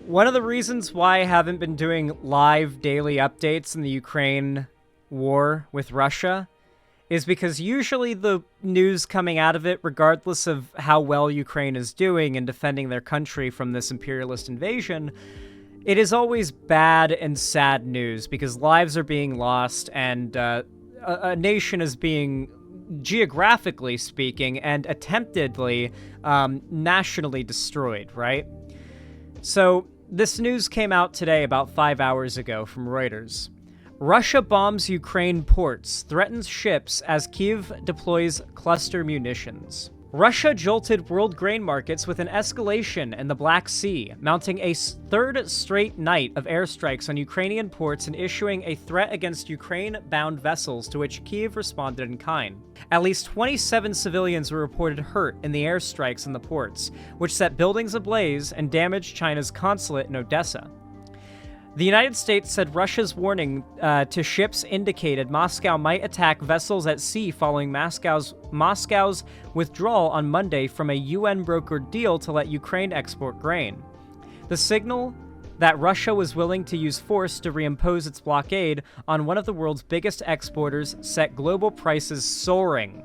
One of the reasons why I haven't been doing live daily updates in the Ukraine war with Russia is because usually the news coming out of it, regardless of how well Ukraine is doing in defending their country from this imperialist invasion, it is always bad and sad news because lives are being lost and a nation is being, geographically speaking, and attemptedly nationally destroyed, right? So this news came out today about 5 hours ago from Reuters. Russia bombs Ukraine ports, threatens ships as Kyiv deploys cluster munitions. Russia jolted world grain markets with an escalation in the Black Sea, mounting a third straight night of airstrikes on Ukrainian ports and issuing a threat against Ukraine-bound vessels, to which Kyiv responded in kind. At least 27 civilians were reported hurt in the airstrikes in the ports, which set buildings ablaze and damaged China's consulate in Odessa. The United States said Russia's warning to ships indicated Moscow might attack vessels at sea following Moscow's withdrawal on Monday from a UN-brokered deal to let Ukraine export grain. The signal that Russia was willing to use force to reimpose its blockade on one of the world's biggest exporters set global prices soaring.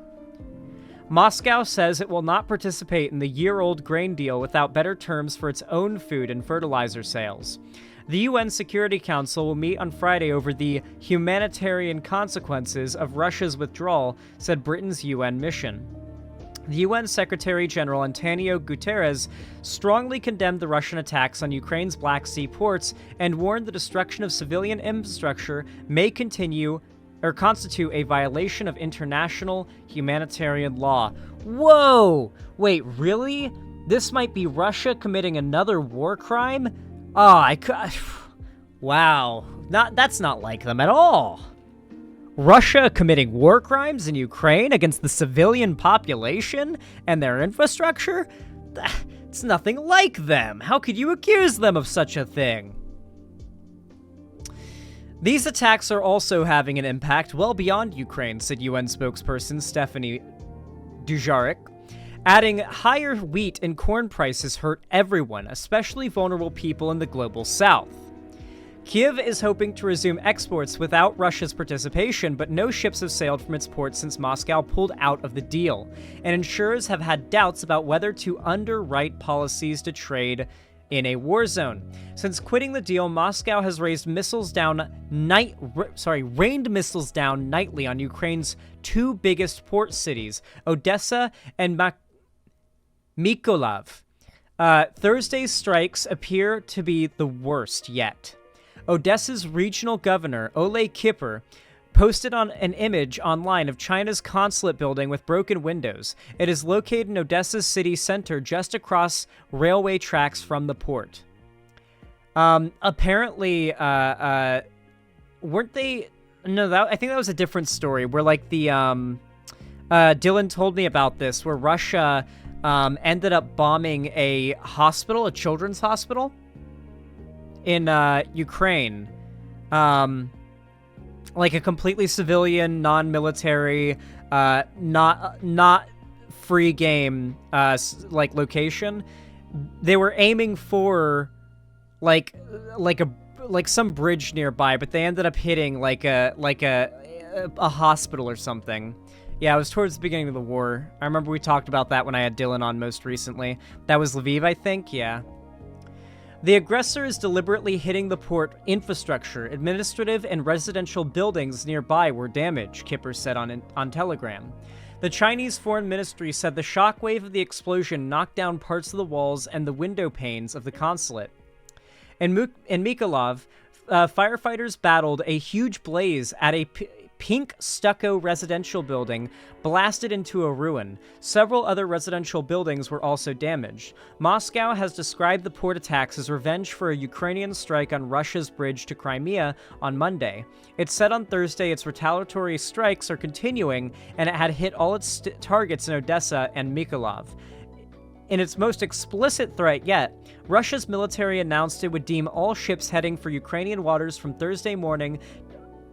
Moscow says it will not participate in the year-old grain deal without better terms for its own food and fertilizer sales. The UN Security Council will meet on Friday over the humanitarian consequences of Russia's withdrawal, said Britain's UN mission. The UN Secretary-General Antonio Guterres strongly condemned the Russian attacks on Ukraine's Black Sea ports and warned the destruction of civilian infrastructure may constitute a violation of international humanitarian law. Whoa! Wait, really? This might be Russia committing another war crime? Wow. That's not like them at all. Russia committing war crimes in Ukraine against the civilian population and their infrastructure? It's nothing like them. How could you accuse them of such a thing? These attacks are also having an impact well beyond Ukraine, said UN spokesperson Stephanie Dujarric, adding higher wheat and corn prices hurt everyone, especially vulnerable people in the global south. Kyiv is hoping to resume exports without Russia's participation, but no ships have sailed from its port since Moscow pulled out of the deal, and insurers have had doubts about whether to underwrite policies to trade in a war zone. Since quitting the deal, Moscow has rained missiles down nightly on Ukraine's two biggest port cities, Odessa and Mykolaiv. Thursday's strikes appear to be the worst yet. Odessa's regional governor, Ole Kipper, posted on an image online of China's consulate building with broken windows. It is located in Odessa's city center just across railway tracks from the port. Apparently, weren't they... No, I think that was a different story where, like, the... Dylan told me about this, where Russia ended up bombing a hospital, a children's hospital, in Ukraine. Like a completely civilian, non-military, not free game, like location. They were aiming for like some bridge nearby, but they ended up hitting like a hospital or something. Yeah, it was towards the beginning of the war. I remember we talked about that when I had Dylan on most recently. That was Lviv, I think. Yeah. The aggressor is deliberately hitting the port infrastructure. Administrative and residential buildings nearby were damaged, Kipper said on Telegram. The Chinese Foreign Ministry said the shockwave of the explosion knocked down parts of the walls and the window panes of the consulate. In Mykolaiv, firefighters battled a huge blaze at a pink stucco residential building blasted into a ruin. Several other residential buildings were also damaged. Moscow has described the port attacks as revenge for a Ukrainian strike on Russia's bridge to Crimea on Monday. It said on Thursday its retaliatory strikes are continuing, and it had hit all its targets in Odessa and Mykolaiv. In its most explicit threat yet, Russia's military announced it would deem all ships heading for Ukrainian waters from Thursday morning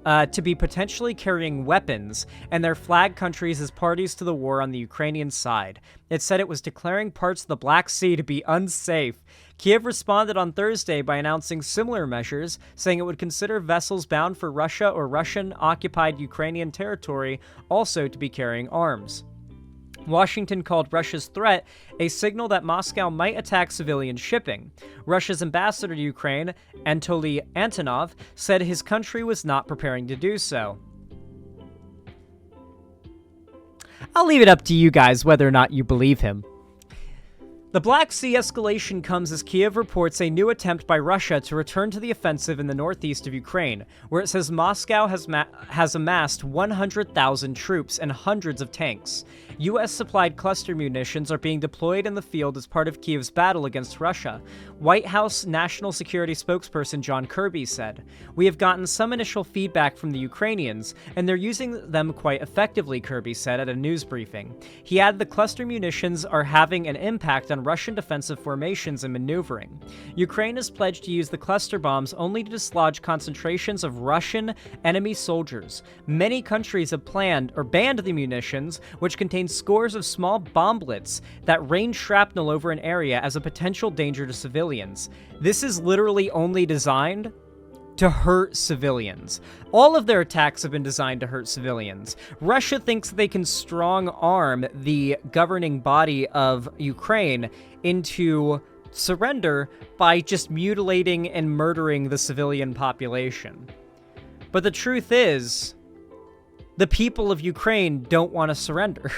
to be potentially carrying weapons and their flag countries as parties to the war on the Ukrainian side. It said it was declaring parts of the Black Sea to be unsafe. Kiev responded on Thursday by announcing similar measures, saying it would consider vessels bound for Russia or Russian-occupied Ukrainian territory also to be carrying arms. Washington called Russia's threat a signal that Moscow might attack civilian shipping. Russia's ambassador to Ukraine, Anatoly Antonov, said his country was not preparing to do so. I'll leave it up to you guys whether or not you believe him. The Black Sea escalation comes as Kiev reports a new attempt by Russia to return to the offensive in the northeast of Ukraine, where it says Moscow has amassed 100,000 troops and hundreds of tanks. U.S.-supplied cluster munitions are being deployed in the field as part of Kiev's battle against Russia. White House National Security spokesperson John Kirby said, "We have gotten some initial feedback from the Ukrainians, and they're using them quite effectively," Kirby said at a news briefing. He added the cluster munitions are having an impact on Russian defensive formations and maneuvering. Ukraine has pledged to use the cluster bombs only to dislodge concentrations of Russian enemy soldiers. Many countries have planned or banned the munitions, which contain scores of small bomblets that rain shrapnel over an area as a potential danger to civilians. This is literally only designed to hurt civilians. All of their attacks have been designed to hurt civilians. Russia thinks they can strong-arm the governing body of Ukraine into surrender by just mutilating and murdering the civilian population. But the truth is, the people of Ukraine don't want to surrender.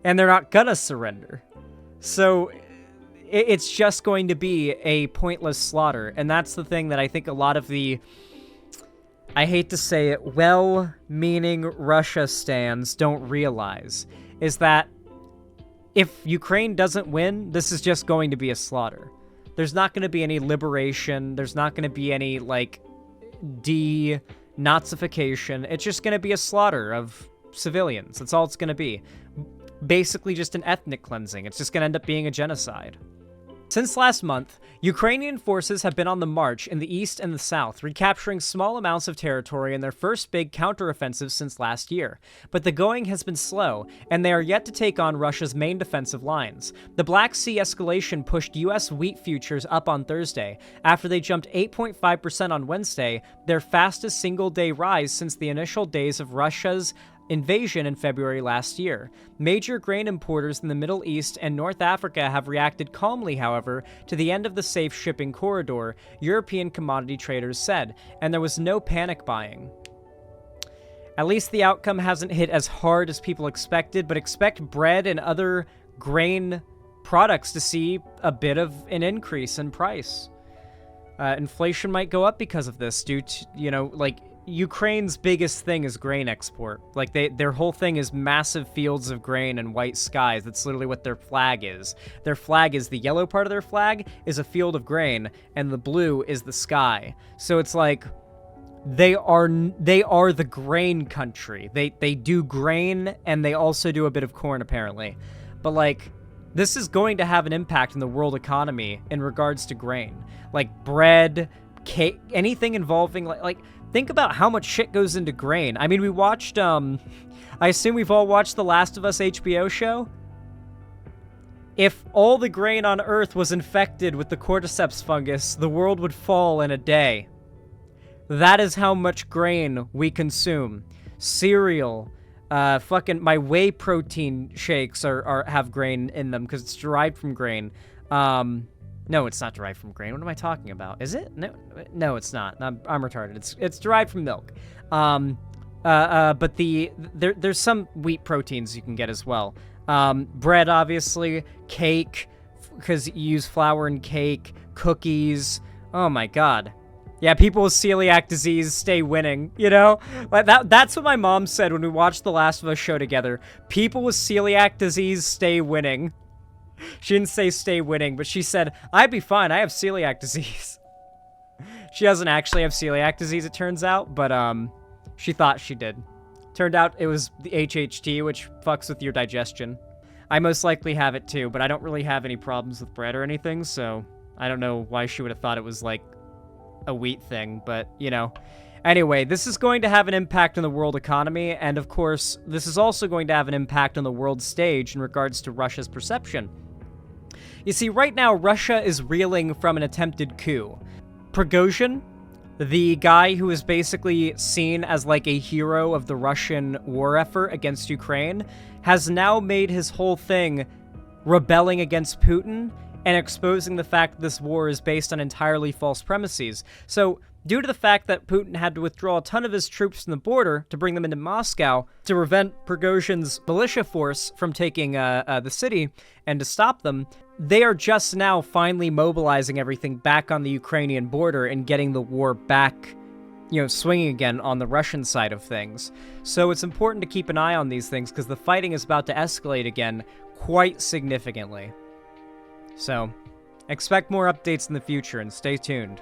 And they're not gonna surrender. So it's just going to be a pointless slaughter. And that's the thing that I think a lot of the, I hate to say it, well-meaning Russia stans don't realize, is that if Ukraine doesn't win, this is just going to be a slaughter. There's not going to be any liberation. There's not going to be any, like, denazification. It's just going to be a slaughter of civilians. That's all it's going to be. Basically just an ethnic cleansing. It's just going to end up being a genocide. Since last month, Ukrainian forces have been on the march in the east and the south, recapturing small amounts of territory in their first big counteroffensive since last year. But the going has been slow, and they are yet to take on Russia's main defensive lines. The Black Sea escalation pushed U.S. wheat futures up on Thursday, after they jumped 8.5% on Wednesday, their fastest single-day rise since the initial days of Russia's invasion in February last year. Major grain importers in the Middle East and North Africa have reacted calmly, however, to the end of the safe shipping corridor, European commodity traders said, and there was no panic buying. At least the outcome hasn't hit as hard as people expected, but expect bread and other grain products to see a bit of an increase in price. Inflation might go up because of this due to, like, Ukraine's biggest thing is grain export. Like, their whole thing is massive fields of grain and white skies. That's literally what their flag is. Their flag is, the yellow part of their flag is a field of grain, and the blue is the sky. So it's like, they are the grain country. They do grain, and they also do a bit of corn, apparently. But, like, this is going to have an impact in the world economy in regards to grain. Like, bread, cake, anything involving, like think about how much shit goes into grain. I mean, we watched, I assume we've all watched the Last of Us HBO show? If all the grain on Earth was infected with the cordyceps fungus, the world would fall in a day. That is how much grain we consume. Cereal, my whey protein shakes have grain in them because it's derived from grain. No, it's not derived from grain. What am I talking about? Is it? No, it's not. I'm retarded. It's derived from milk. But there's some wheat proteins you can get as well. Bread, obviously. Cake, because you use flour in cake. Cookies. Oh my god. Yeah, people with celiac disease stay winning, Like that's what my mom said when we watched The Last of Us show together. People with celiac disease stay winning. She didn't say stay winning, but she said, I'd be fine, I have celiac disease. She doesn't actually have celiac disease, it turns out, but she thought she did. Turned out it was the HHT, which fucks with your digestion. I most likely have it too, but I don't really have any problems with bread or anything, so I don't know why she would have thought it was like a wheat thing, but, Anyway, this is going to have an impact on the world economy, and of course, this is also going to have an impact on the world stage in regards to Russia's perception. You see, right now, Russia is reeling from an attempted coup. Prigozhin, the guy who is basically seen as like a hero of the Russian war effort against Ukraine, has now made his whole thing rebelling against Putin and exposing the fact that this war is based on entirely false premises. So, due to the fact that Putin had to withdraw a ton of his troops from the border to bring them into Moscow to prevent Prigozhin's militia force from taking the city and to stop them, they are just now finally mobilizing everything back on the Ukrainian border and getting the war back, swinging again on the Russian side of things. So it's important to keep an eye on these things because the fighting is about to escalate again quite significantly. So, expect more updates in the future and stay tuned.